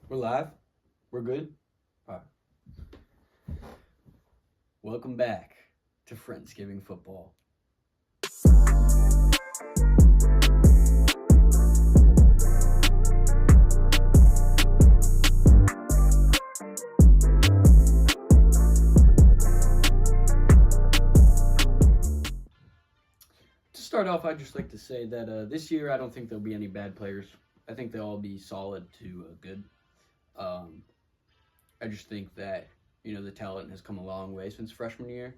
We're live. We're good. All right. Welcome back to Friendsgiving Football. To start off, I'd just like to say that this year I don't think there'll be any bad players. I think they'll all be solid to good. I just think that the talent has come a long way since freshman year,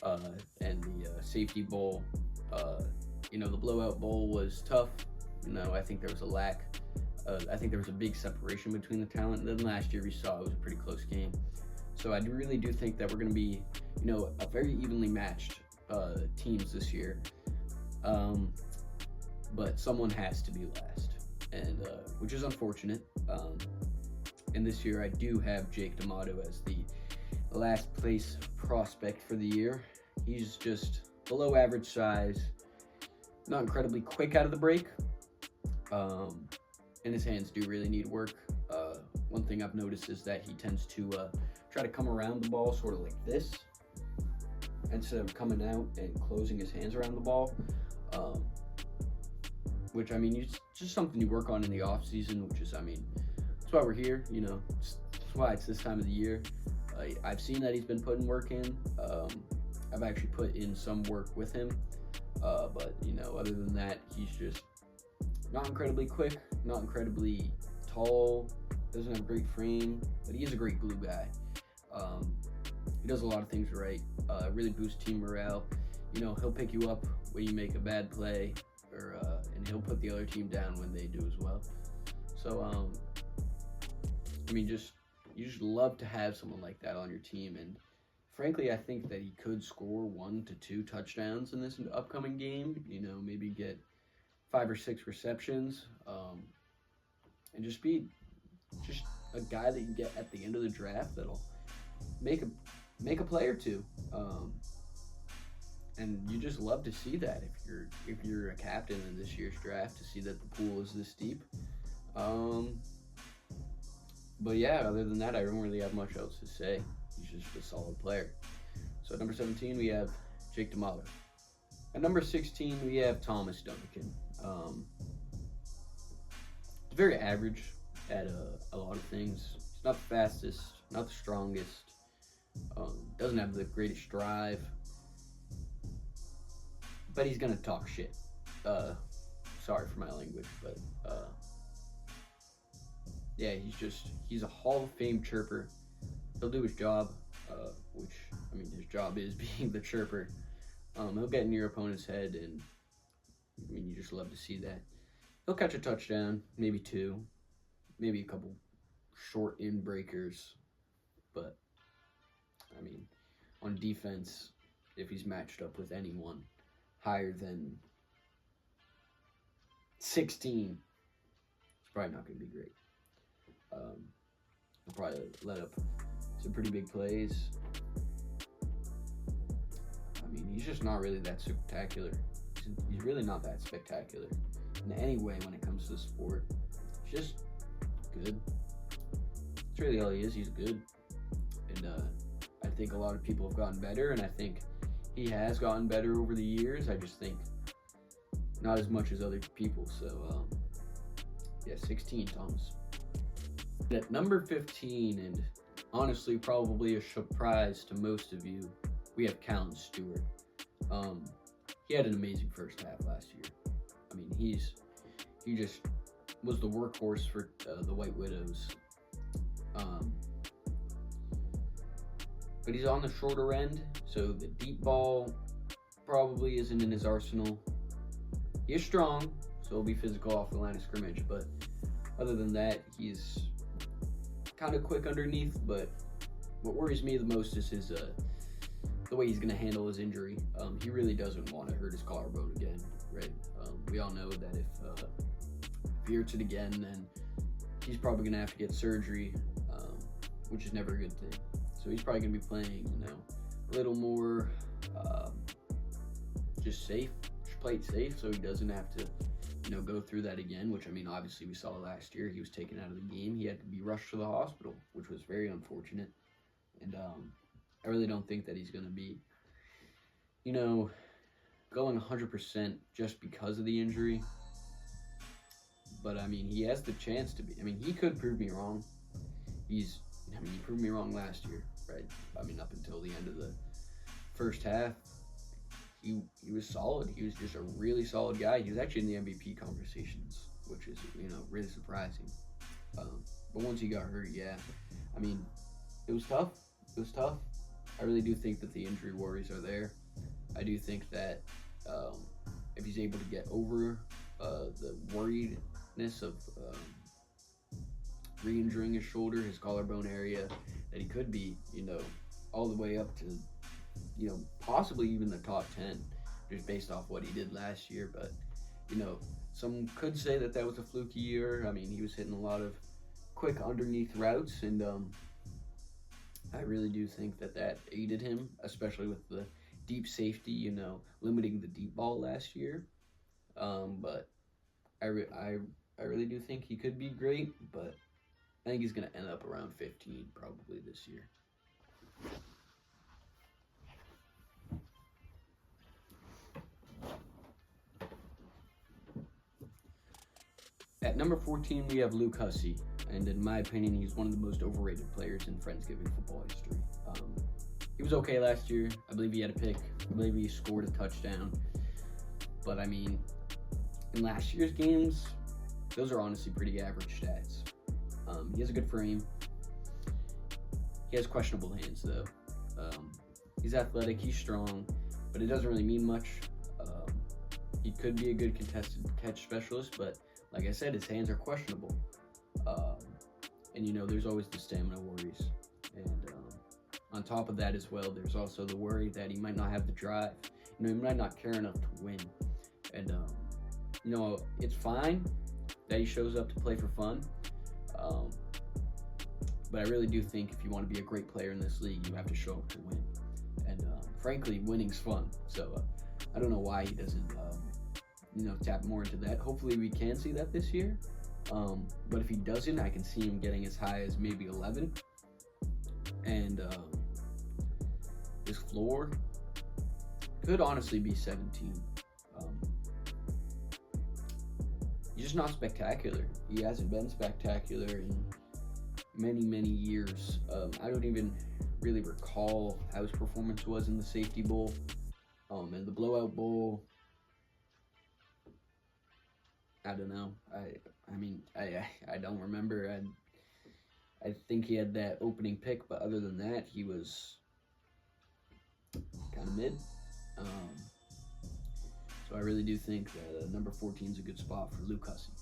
and the safety bowl. The blowout bowl was tough. I think there was a lack. I think there was a big separation between the talent. And then last year we saw it was a pretty close game. So I really do think that we're going to be, a very evenly matched teams this year. But someone has to be last, and which is unfortunate. And this year I do have Jake D'Amato as the last place prospect for the year. He's just below average size, not incredibly quick out of the break, and his hands do really need work. One thing I've noticed is that he tends to try to come around the ball sort of like this, instead of coming out and closing his hands around the ball, which, it's just something you work on in the off season, which is, that's why we're here, that's why it's this time of the year. I've seen that he's been putting work in. I've actually put in some work with him, but other than that, he's just not incredibly quick, not incredibly tall, doesn't have a great frame, but he is a great glue guy. He does a lot of things right, really boosts team morale. He'll pick you up when you make a bad play, and he'll put the other team down when they do as well. So, you just love to have someone like that on your team, and frankly, I think that he could score 1 to 2 touchdowns in this upcoming game. Maybe get 5 or 6 receptions, and just be a guy that you get at the end of the draft that'll make a play or two. And you just love to see that if you're a captain in this year's draft, to see that the pool is this deep. But yeah, other than that, I don't really have much else to say. He's just a solid player. So at number 17, we have Jake D'Amato. At number 16, we have Thomas Duncan. He's very average at a lot of things. He's not the fastest, not the strongest. Doesn't have the greatest drive. But he's going to talk shit. Sorry for my language, but yeah, he's a Hall of Fame chirper. He'll do his job, which, his job is being the chirper. He'll get in your opponent's head, and, you just love to see that. He'll catch a touchdown, maybe 2, maybe a couple short in breakers, but, on defense, if he's matched up with anyone higher than 16, it's probably not going to be great. He'll probably let up some pretty big plays. He's just not really that spectacular. He's really not that spectacular in any way when it comes to the sport. He's just good. That's really all he is. He's good. And I think a lot of people have gotten better, and I think he has gotten better over the years. I just think not as much as other people. So, 16, Thomas. At number 15, and honestly probably a surprise to most of you, we have Callan Stewart. He had an amazing first half last year. He just was the workhorse for the White Widows. But he's on the shorter end, so the deep ball probably isn't in his arsenal. He is strong, so he'll be physical off the line of scrimmage, but other than that, he's kind of quick underneath. But what worries me the most is his the way he's going to handle his injury. He really doesn't want to hurt his collarbone again, right? We all know that if he hurts it again, then he's probably going to have to get surgery, which is never a good thing. So he's probably going to be playing, a little more just safe, just play it safe, so he doesn't have to go through that again, which, I mean, obviously we saw last year. He was taken out of the game. He had to be rushed to the hospital, which was very unfortunate. And I really don't think that he's going to be, going 100% just because of the injury. But, I mean, he has the chance to be. I mean, he could prove me wrong. He proved me wrong last year, right? I mean, up until the end of the first half, he was solid. He was just a really solid guy. He was actually in the MVP conversations, which is, really surprising. But once he got hurt, yeah. I mean, it was tough. It was tough. I really do think that the injury worries are there. I do think that if he's able to get over the worriedness of re-injuring his shoulder, his collarbone area, that he could be, all the way up to, possibly even the top 10, just based off what he did last year. But, some could say that was a fluky year. I mean, he was hitting a lot of quick underneath routes, and I really do think that aided him, especially with the deep safety, limiting the deep ball last year. But I really do think he could be great, but I think he's going to end up around 15 probably this year. At number 14, we have Luke Hussey, and in my opinion, he's one of the most overrated players in Friendsgiving football history. He was okay last year. I believe he had a pick. I believe he scored a touchdown. But, I mean, in last year's games, those are honestly pretty average stats. He has a good frame. He has questionable hands, though. He's athletic, he's strong, but it doesn't really mean much. He could be a good contested catch specialist, but like I said, his hands are questionable. And, there's always the stamina worries. And on top of that as well, there's also the worry that he might not have the drive. He might not care enough to win. And, it's fine that he shows up to play for fun. But I really do think if you want to be a great player in this league, you have to show up to win. And frankly, winning's fun. So I don't know why he doesn't, tap more into that. Hopefully we can see that this year. But if he doesn't, I can see him getting as high as maybe 11. And his floor could honestly be 17. He's just not spectacular. He hasn't been spectacular in many, many years. I don't even really recall how his performance was in the Safety Bowl and the Blowout Bowl. I don't know. I don't remember. I think he had that opening pick, but other than that, he was kind of mid. So I really do think that number 14 is a good spot for Luke Hussey.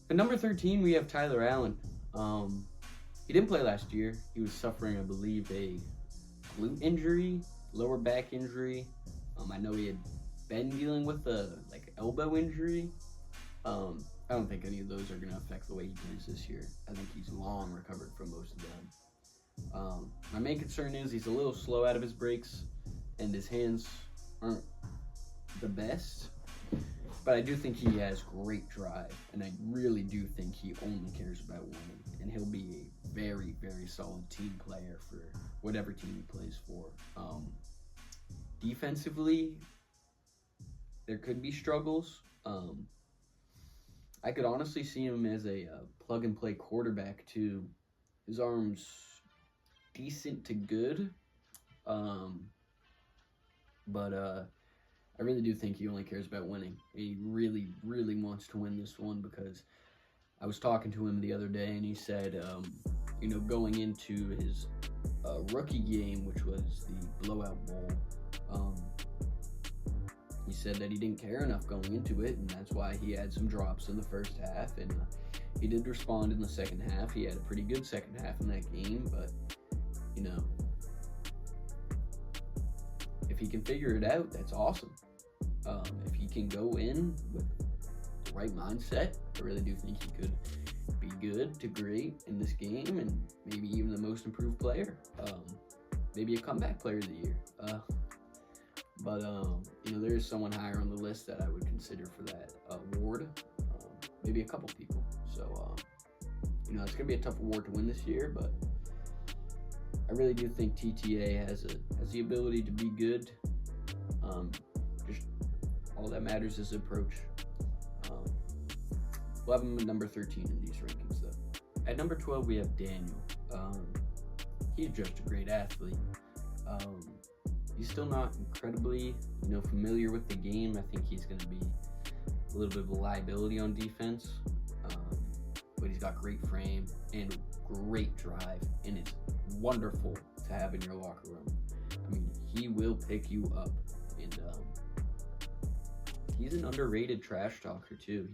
At number 13, we have Tyler Allen. He didn't play last year. He was suffering, I believe, a glute injury, lower back injury. I know he had been dealing with a elbow injury. I don't think any of those are going to affect the way he plays this year. I think he's long recovered from most of them. My main concern is he's a little slow out of his breaks, and his hands aren't the best. But I do think he has great drive, and I really do think he only cares about winning. And he'll be a very, very solid team player for whatever team he plays for. Defensively, there could be struggles. I could honestly see him as a plug-and-play quarterback, too. His arm's decent to good. But I really do think he only cares about winning. He really, really wants to win this one, because I was talking to him the other day, and he said, going into his rookie game, which was the Blowout Bowl, he said that he didn't care enough going into it, and that's why he had some drops in the first half, and he did respond in the second half. He had a pretty good second half in that game, but, if he can figure it out, that's awesome. If he can go in with the right mindset, I really do think he could be good to great in this game, and maybe even the most improved player. maybe a comeback player of the year. But there is someone higher on the list that I would consider for that award. Maybe a couple people. So, it's gonna be a tough award to win this year, but I really do think TTA has the ability to be good. Just all that matters is approach. We'll have him at number 13 in these rankings, though. At number 12, we have Daniel. He's just a great athlete. He's still not incredibly, familiar with the game. I think he's going to be a little bit of a liability on defense. But he's got great frame and great drive, and it's wonderful to have in your locker room. I mean, he will pick you up, and he's an underrated trash talker too.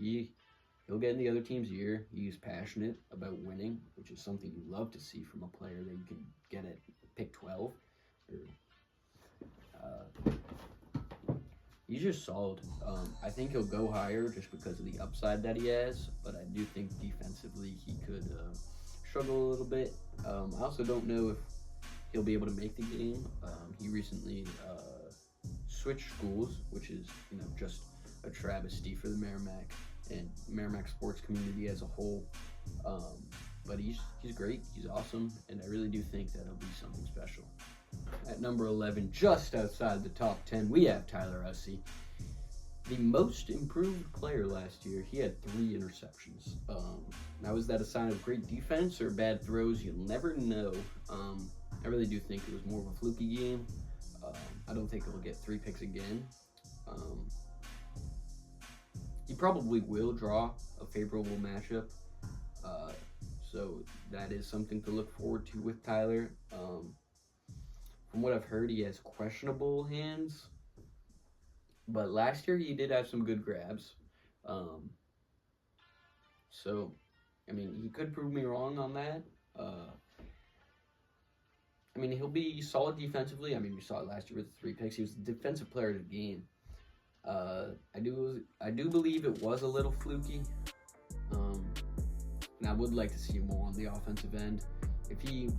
He'll get in the other team's ear. He's passionate about winning, which is something you love to see from a player that you can get at pick 12. He's just solid. I think he'll go higher just because of the upside that he has, but I do think defensively he could struggle a little bit. I also don't know if he'll be able to make the game. He recently switched schools, which is just a travesty for the Merrimack and Merrimack sports community as a whole. But he's great. He's awesome, and I really do think that he'll be something special. At number 11, just outside the top 10, we have Tyler Hussey, the most improved player last year. He had 3 interceptions. Now, is that a sign of great defense or bad throws? You'll never know. I really do think it was more of a fluky game. I don't think he'll get 3 picks again. He probably will draw a favorable matchup. So that is something to look forward to with Tyler. From what I've heard, he has questionable hands. But last year, he did have some good grabs. So, he could prove me wrong on that. He'll be solid defensively. We saw it last year with the 3 picks. He was the defensive player of the game. I do believe it was a little fluky. And I would like to see more on the offensive end. If he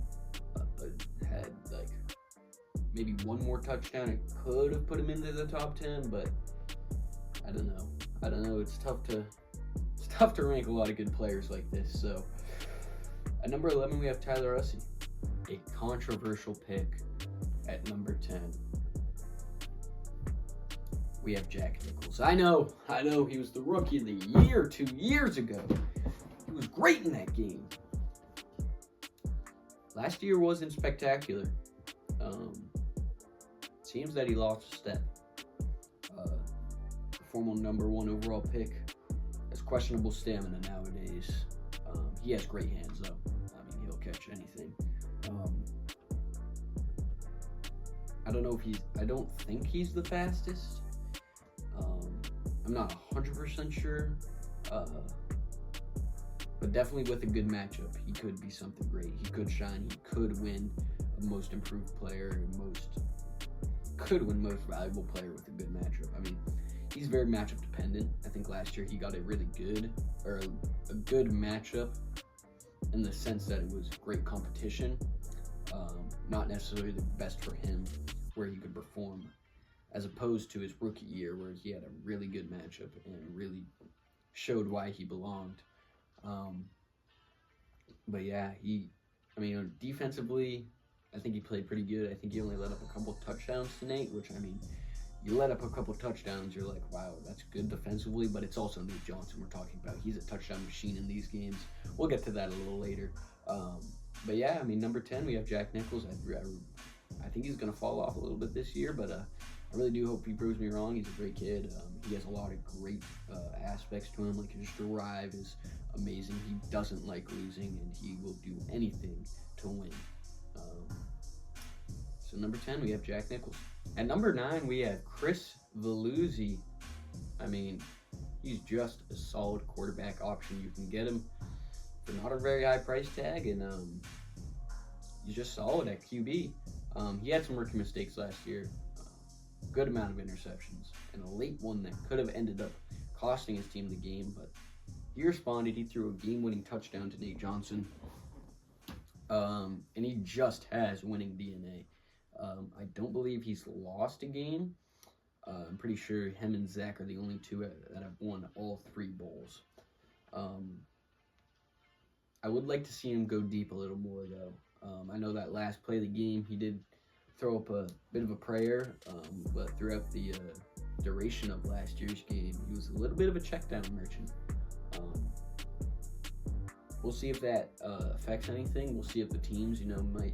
had maybe 1 more touchdown, it could have put him into the top 10, but I don't know. It's tough to rank a lot of good players like this. So at number 11, we have Tyler Hussey, a controversial pick. At number 10, we have Jack Nichols. I know, he was the rookie of the year 2 years ago. He was great in that game. Last year wasn't spectacular. Seems that he lost a step. Formal number 1 overall pick has questionable stamina nowadays. He has great hands, though. He'll catch anything. I don't think he's the fastest. I'm not 100% sure. But definitely with a good matchup, he could be something great. He could shine. He could win a most improved player, could win most valuable player with a good matchup. He's very matchup dependent. I think last year he got a really good, or a good matchup in the sense that it was great competition. Not necessarily the best for him where he could perform, as opposed to his rookie year where he had a really good matchup and really showed why he belonged. But yeah, defensively, I think he played pretty good. I think he only let up a couple touchdowns tonight, which, you let up a couple touchdowns, you're like, wow, that's good defensively, but it's also Nate Johnson we're talking about. He's a touchdown machine in these games. We'll get to that a little later. But yeah, number 10, we have Jack Nichols. I think he's going to fall off a little bit this year, but I really do hope he proves me wrong. He's a great kid. He has a lot of great aspects to him. Like, his drive is amazing. He doesn't like losing, and he will do anything to win. So number 10, we have Jack Nichols. At number 9, we have Chris Veluzzi. He's just a solid quarterback option. You can get him for not a very high price tag, and he's just solid at QB. He had some rookie mistakes last year. Good amount of interceptions, and a late one that could have ended up costing his team the game, but he responded. He threw a game-winning touchdown to Nate Johnson, and he just has winning DNA. I don't believe he's lost a game. I'm pretty sure him and Zach are the only two that have won all 3 bowls. I would like to see him go deep a little more, though. I know that last play of the game, he did throw up a bit of a prayer, but throughout the duration of last year's game, he was a little bit of a check down merchant. We'll see if that affects anything. We'll see if the teams, might,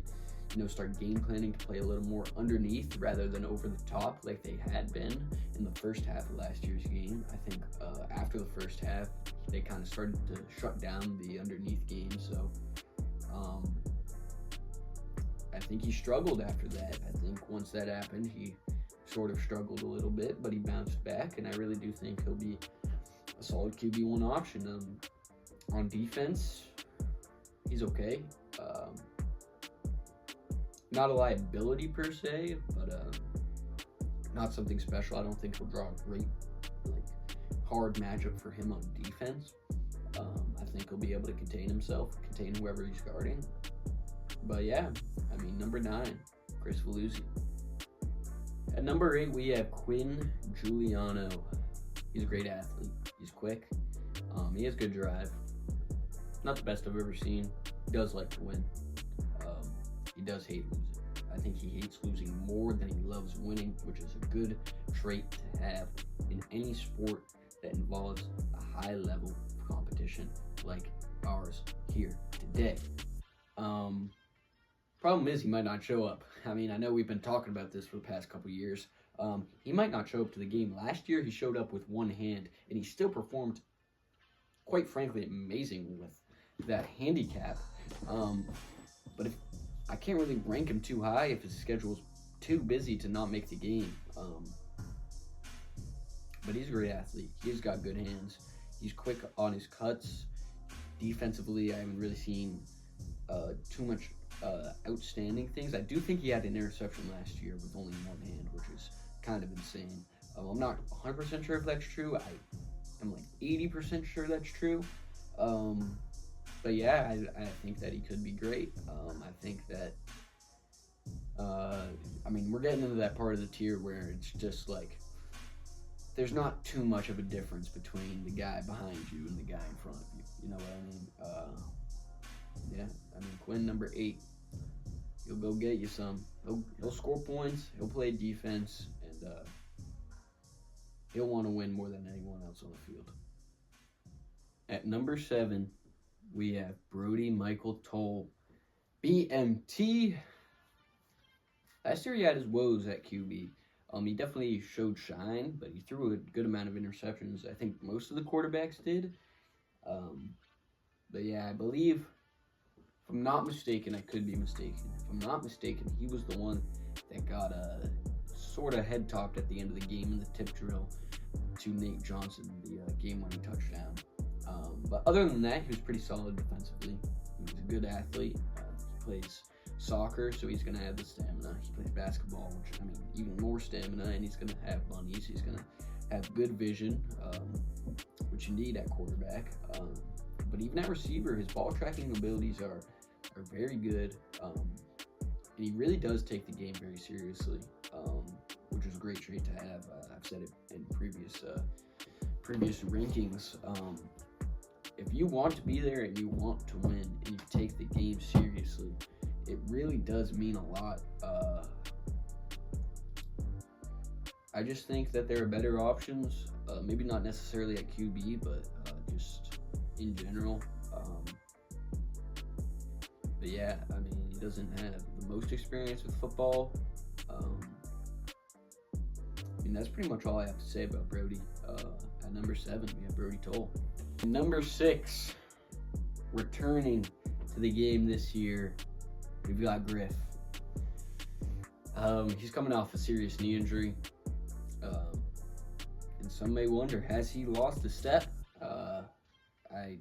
start game planning to play a little more underneath rather than over the top like they had been in the first half of last year's game. I think after the first half, they kind of started to shut down the underneath game. So I think he struggled after that. I think once that happened, he sort of struggled a little bit, but he bounced back, and I really do think he'll be a solid QB1 option. On defense, he's okay. Not a liability per se, but not something special. I don't think he'll draw a great, hard matchup for him on defense. I think he'll be able to contain himself, contain whoever he's guarding. But yeah, number 9, Chris Veluzzi. At number 8, we have Quinn Giuliano. He's a great athlete. He's quick. He has good drive. Not the best I've ever seen. He does like to win. He does hate losing. I think he hates losing more than he loves winning, which is a good trait to have in any sport that involves a high level of competition like ours here today. Problem is, he might not show up. I know we've been talking about this for the past couple years. He might not show up to the game. Last year, he showed up with one hand, and he still performed, quite frankly, amazing with that handicap. But if I can't really rank him too high if his schedule's too busy to not make the game. But he's a great athlete. He's got good hands. He's quick on his cuts. Defensively, I haven't really seen too much outstanding things. I do think he had an interception last year with only one hand, which is kind of insane. I'm not 100% sure if that's true. I'm 80% sure that's true. But yeah, I think that he could be great. I think that, we're getting into that part of the tier where it's just there's not too much of a difference between the guy behind you and the guy in front of you. You know what I mean? Yeah, Quinn, number 8, he'll go get you some. He'll score points, he'll play defense, and he'll want to win more than anyone else on the field. At number 7, we have Brody Michael Toll, BMT. Last year he had his woes at QB. He definitely showed shine, but he threw a good amount of interceptions. I think most of the quarterbacks did. But yeah, I believe, if I'm not mistaken, I could be mistaken. If I'm not mistaken, he was the one that got sort of head topped at the end of the game in the tip drill to Nate Johnson, the game-winning touchdown. But other than that, he was pretty solid defensively. He was a good athlete. He plays soccer, so he's going to have the stamina. He plays basketball, which, even more stamina, and he's going to have bunnies. He's going to have good vision, which you need at quarterback. But even at receiver, his ball tracking abilities are very good. And he really does take the game very seriously, which is a great trait to have. I've said it in previous rankings. If you want to be there and you want to win and you take the game seriously, it really does mean a lot. I just think that there are better options, maybe not necessarily at QB, but just in general. But yeah, he doesn't have the most experience with football. That's pretty much all I have to say about Brody. At number 7, we have Brody Toll. Number 6, returning to the game this year, we've got Griff. He's coming off a serious knee injury. And some may wonder, has he lost a step? I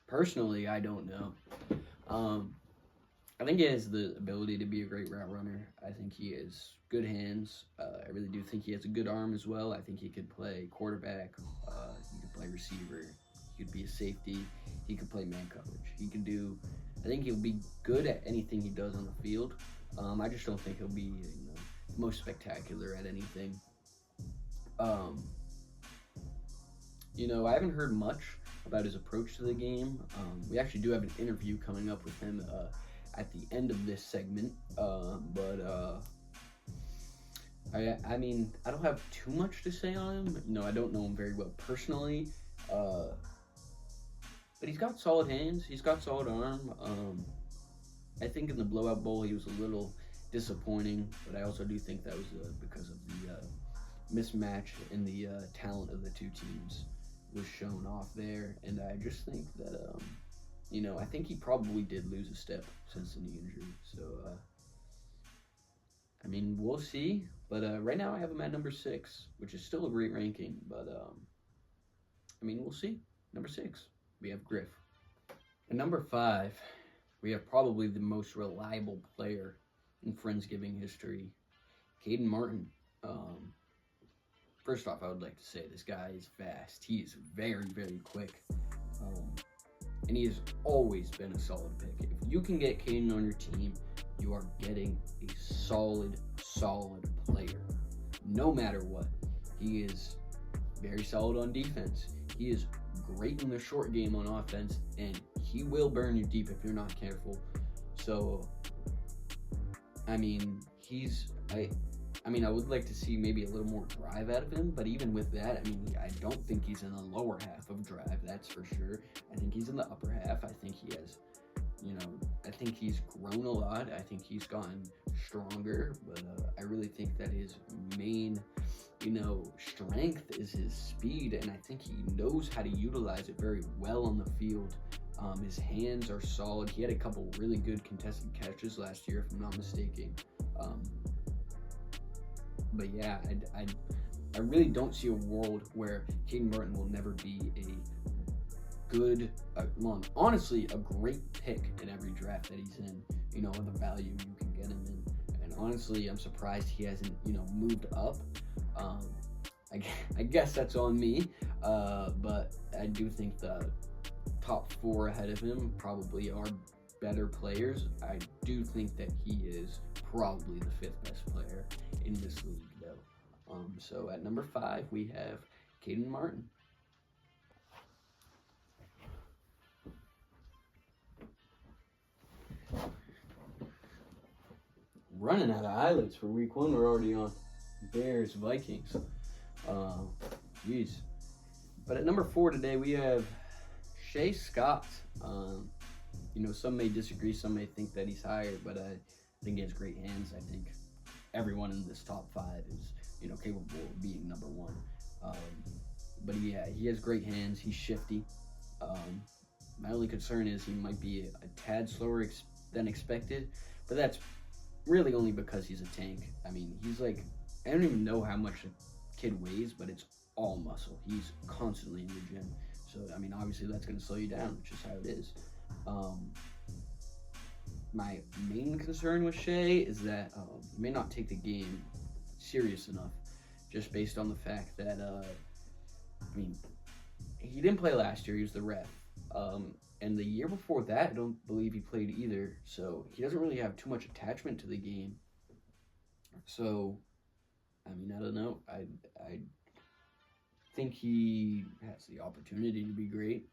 personally, I don't know. I think he has the ability to be a great route runner. I think he has good hands. I really do think he has a good arm as well. I think he could play quarterback. He could play receiver. He could be a safety. He could play man coverage. I think he'll be good at anything he does on the field. I just don't think he'll be the most spectacular at anything. I haven't heard much about his approach to the game. We actually do have an interview coming up with him at the end of this segment. I mean, I don't have too much to say on him. I don't know him very well personally. But he's got solid hands. He's got solid arm. I think in the blowout bowl he was a little disappointing, but I also do think that was because of the mismatch in the talent of the two teams was shown off there. And I just think that, I think he probably did lose a step since the knee injury. So, I mean, we'll see. But right now I have him at number 6, which is still a great ranking. But, I mean, we'll see. Number 6, we have Griff. At number 5, we have probably the most reliable player in Friendsgiving history, Caden Martin. First off, I would like to say this guy is fast. He is very, very quick. And he has always been a solid pick. If you can get Caden on your team, you are getting a solid player. No matter what. He is very solid on defense. He is great in the short game on offense, and he will burn you deep if you're not careful. So, I mean, I would like to see maybe a little more drive out of him, but even with that, I mean, I don't think he's in the lower half of drive, that's for sure. I think he's in the upper half. I think he has, I think he's grown a lot. I think he's gotten stronger, but I really think that his main, strength is his speed, and I think he knows how to utilize it very well on the field. His hands are solid. He had a couple really good contested catches last year, if I'm not mistaken. But yeah, I really don't see a world where Caden Martin will never be a good, honestly, a great pick in every draft that he's in, the value you can get him in. And honestly, I'm surprised he hasn't, moved up. I guess that's on me, but I do think the top 4 ahead of him probably are better players. I do think that he is probably the 5th best player in this league, though. So at number 5, we have Caden Martin. Running out of highlights for week 1. We're already on Bears, Vikings. Jeez. But at number 4 today, we have Sheas Scott. Some may disagree, some may think that he's higher, but I think he has great hands. I think everyone in this top 5 is, capable of being number 1. But yeah, he has great hands. He's shifty. My only concern is he might be a tad slower than expected, but that's really only because he's a tank. I mean, he's like, I don't even know how much a kid weighs, but it's all muscle. He's constantly in the gym. So, I mean, obviously that's going to slow you down, which is how it is. My main concern with Shea is that he may not take the game serious enough, just based on the fact that, he didn't play last year. He was the ref. And the year before that, I don't believe he played either. So he doesn't really have too much attachment to the game. So, I don't know. I think he has the opportunity to be great.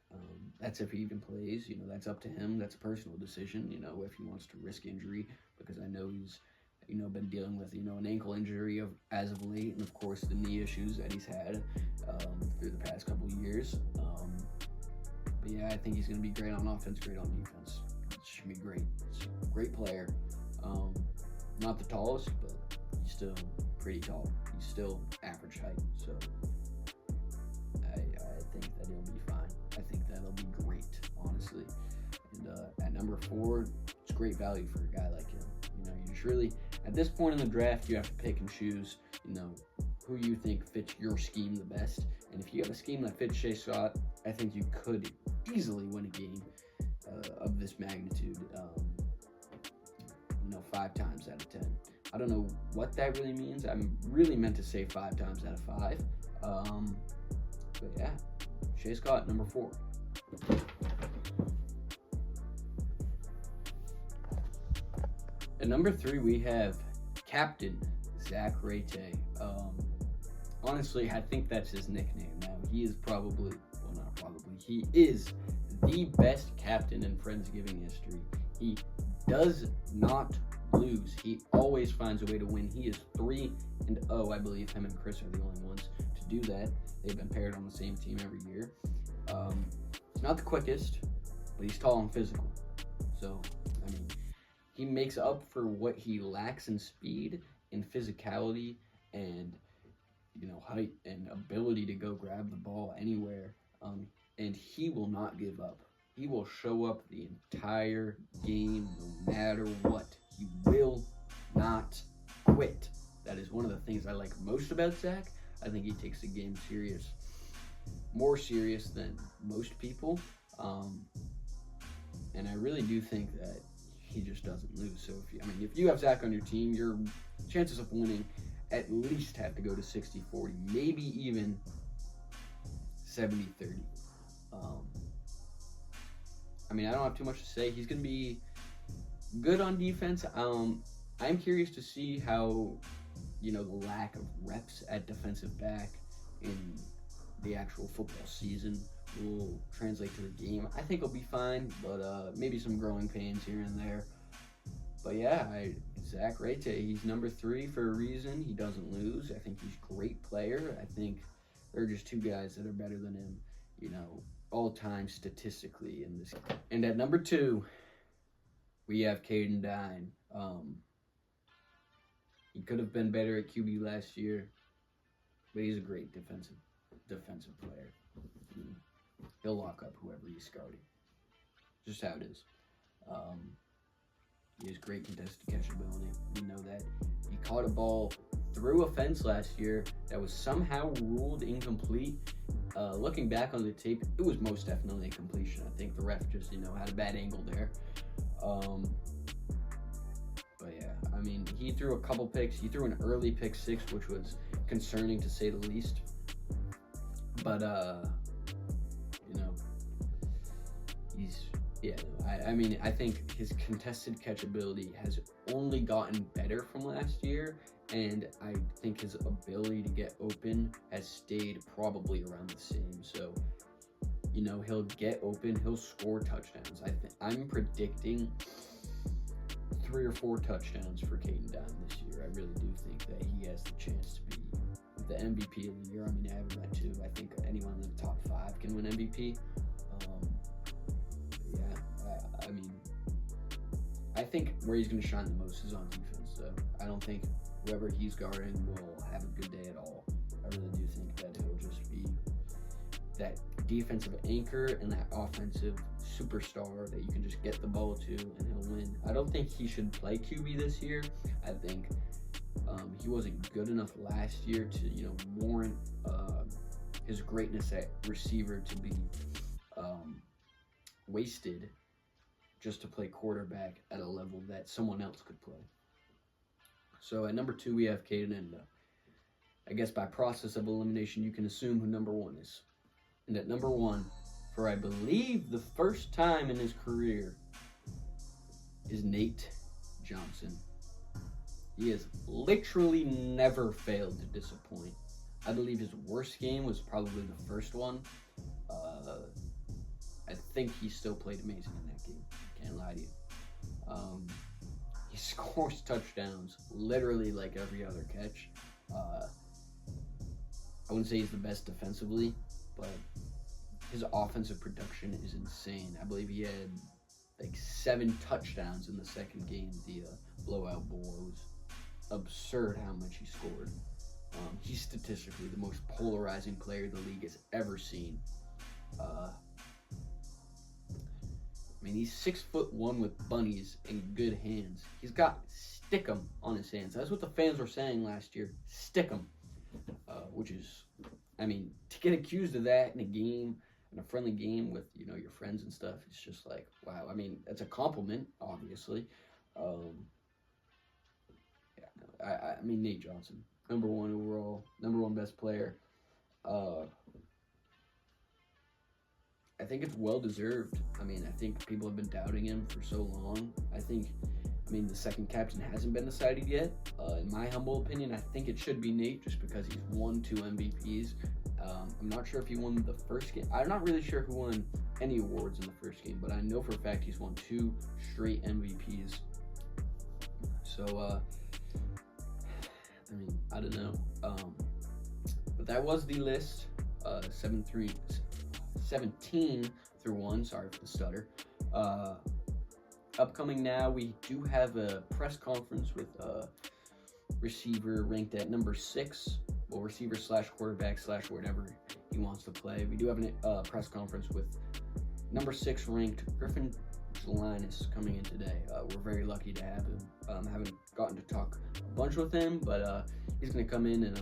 That's if he even plays. That's up to him. That's a personal decision, if he wants to risk injury, because I know he's, been dealing with, an ankle injury as of late, and of course the knee issues that he's had through the past couple of years. But yeah, I think he's going to be great on offense, great on defense. It should be great. He's a great player. Not the tallest, but he's still pretty tall. He's still average height, so I think that he'll be fine. I think that'll be great, honestly. And at number 4, it's great value for a guy like him. You just really, at this point in the draft, you have to pick and choose, who you think fits your scheme the best. And if you have a scheme that fits Shea Scott, I think you could easily win a game of this magnitude, 5 times out of 10. I don't know what that really means. I'm really meant to say 5 times out of 5. But yeah, Shea Scott, number 4. At number 3, we have Captain Zach Rate. Honestly, I think that's his nickname now. He is probably, well, not probably, he is the best captain in Friendsgiving history. He does not lose. He always finds a way to win. He is 3-0. I believe him and Chris are the only ones to do that. They've been paired on the same team every year. He's not the quickest, but he's tall and physical. So, I mean, he makes up for what he lacks in speed, in physicality, and height and ability to go grab the ball anywhere. And he will not give up. He will show up the entire game no matter what. He will not quit. That is one of the things I like most about Zach. I think he takes the game serious, more serious than most people. And I really do think that he just doesn't lose. So if you have Zach on your team, your chances of winning at least have to go to 60-40, maybe even 70-30. I don't have too much to say. He's going to be good on defense. I'm curious to see how, the lack of reps at defensive back in the actual football season will translate to the game. I think he'll be fine, but maybe some growing pains here and there. But yeah, Zach Rate, he's number 3 for a reason. He doesn't lose. I think he's a great player. I think there are just 2 guys that are better than him, all time statistically in this. And at number 2, we have Caden Dine. He could have been better at QB last year, but he's a great defensive player. He'll lock up whoever he's guarding. Just how it is. He has great contested catch ability. We know that. He caught a ball through a fence last year that was somehow ruled incomplete. Looking back on the tape, it was most definitely a completion. I think the ref just, had a bad angle there. But yeah, he threw a couple picks. He threw an early pick 6, which was concerning to say the least. But, I think his contested catch ability has only gotten better from last year, and I think his ability to get open has stayed probably around the same. So, he'll get open, he'll score touchdowns. I'm predicting 3 or 4 touchdowns for Caden Dine this year. I really do think that he has the chance to be the MVP of the year. I have him at 2. I think anyone in the top 5 can win MVP. I think where he's going to shine the most is on defense, though. I don't think whoever he's guarding will have a good day at all. I really do think that he'll just be that defensive anchor and that offensive superstar that you can just get the ball to and he'll win. I don't think he should play QB this year. I think he wasn't good enough last year to, warrant his greatness at receiver to be wasted just to play quarterback at a level that someone else could play. So at number 2, we have Caden, and I guess by process of elimination, you can assume who number 1 is. And at number 1, for I believe the first time in his career, is Nate Johnson. He has literally never failed to disappoint. I believe his worst game was probably the first one. I think he still played amazing in that game. Can't lie to you. He scores touchdowns literally like every other catch. I wouldn't say he's the best defensively, but his offensive production is insane. I believe he had like 7 touchdowns in the second game, the blowout bowl. It was absurd how much he scored. He's statistically the most polarizing player the league has ever seen. He's 6'1" with bunnies and good hands. He's got stickum on his hands. That's what the fans were saying last year. Stickum. Which is, to get accused of that in a game, in a friendly game with, your friends and stuff, it's just like, wow. That's a compliment, obviously. Nate Johnson, number 1 overall, number 1 best player. I think it's well deserved. I think people have been doubting him for so long. I think mean, the second captain hasn't been decided yet. In my humble opinion, I think it should be Nate, just because he's won 2 MVPs. I'm not sure if he won the first game. I'm not really sure who won any awards in the first game, but I know for a fact he's won 2 straight MVPs. So, I mean, I don't know. But that was the list. 17 through 1. Sorry for the stutter. Upcoming now, we do have a press conference with a receiver ranked at number 6. Well, receiver / quarterback / whatever he wants to play. We do have a press conference with number 6 ranked Griffin Jelinas coming in today. We're very lucky to have him. Haven't gotten to talk a bunch with him, but he's going to come in and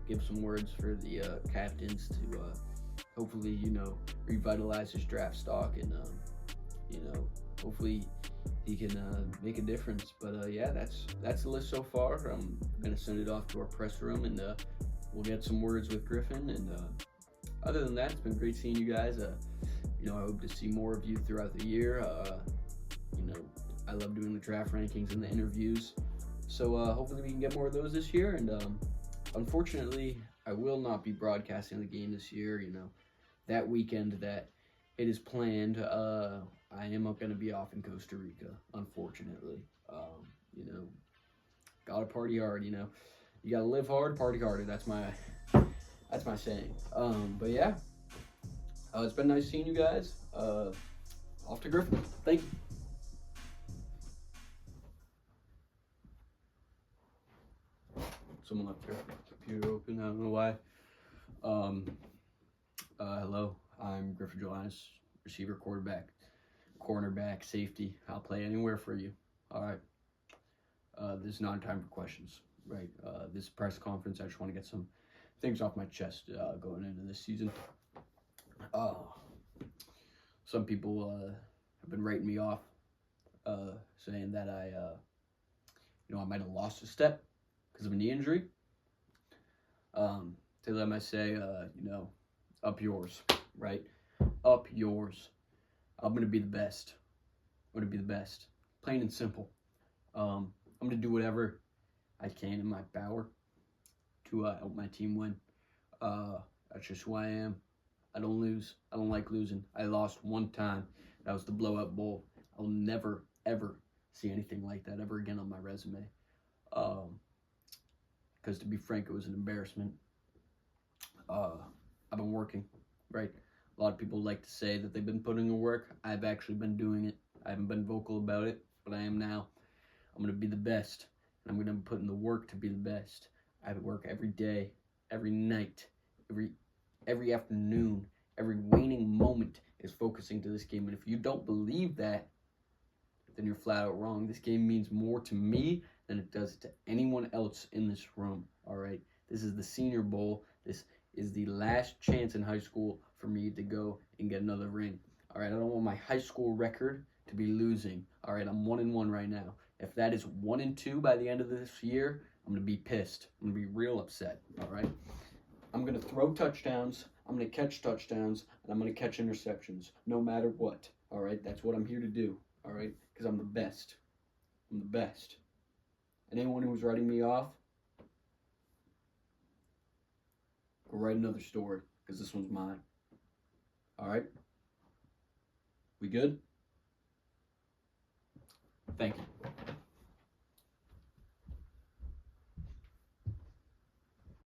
give some words for the captains to hopefully revitalize his draft stock, and hopefully he can make a difference. But yeah, that's the list so far. I'm going to send it off to our press room, and we'll get some words with Griffin. And other than that, it's been great seeing you guys. I hope to see more of you throughout the year. I love doing the draft rankings and the interviews. So hopefully we can get more of those this year. And unfortunately, I will not be broadcasting the game this year. That weekend that it is planned, I am going to be off in Costa Rica, unfortunately. Gotta party hard, You gotta live hard, party harder. That's my saying. But yeah, it's been nice seeing you guys. Off to Griffin. Thank you. Someone left their computer open. I don't know why. Hello. I'm Griffin Jelinas, receiver, quarterback, cornerback, safety. I'll play anywhere for you. All right. This is not time for questions, right? This press conference, I just want to get some things off my chest going into this season. Some people have been writing me off, saying that I might have lost a step because of a knee injury. To them I say, up yours, right? Up yours. I'm going to be the best. I'm going to be the best. Plain and simple. I'm going to do whatever I can in my power to help my team win. That's just who I am. I don't lose. I don't like losing. I lost one time. That was the blowout bowl. I'll never, ever see anything like that ever again on my resume. Because to be frank, it was an embarrassment. I've been working, right? A lot of people like to say that they've been putting in work. I've actually been doing it. I haven't been vocal about it, but I am now. I'm going to be the best, and I'm going to put in the work to be the best. I work every day, every night, every afternoon, every waning moment is focusing to this game. And if you don't believe that, then you're flat out wrong. This game means more to me than it does to anyone else in this room, all right? This is the Senior Bowl. This is the last chance in high school for me to go and get another ring, all right? I don't want my high school record to be losing, all right? I'm 1-1 right now. If that is 1-2 by the end of this year, I'm going to be pissed. I'm going to be real upset, all right? I'm going to throw touchdowns, I'm going to catch touchdowns, and I'm going to catch interceptions, no matter what, all right? That's what I'm here to do, all right? Because I'm the best. I'm the best. And anyone who's writing me off, go write another story, because this one's mine. All right? We good? Thank you.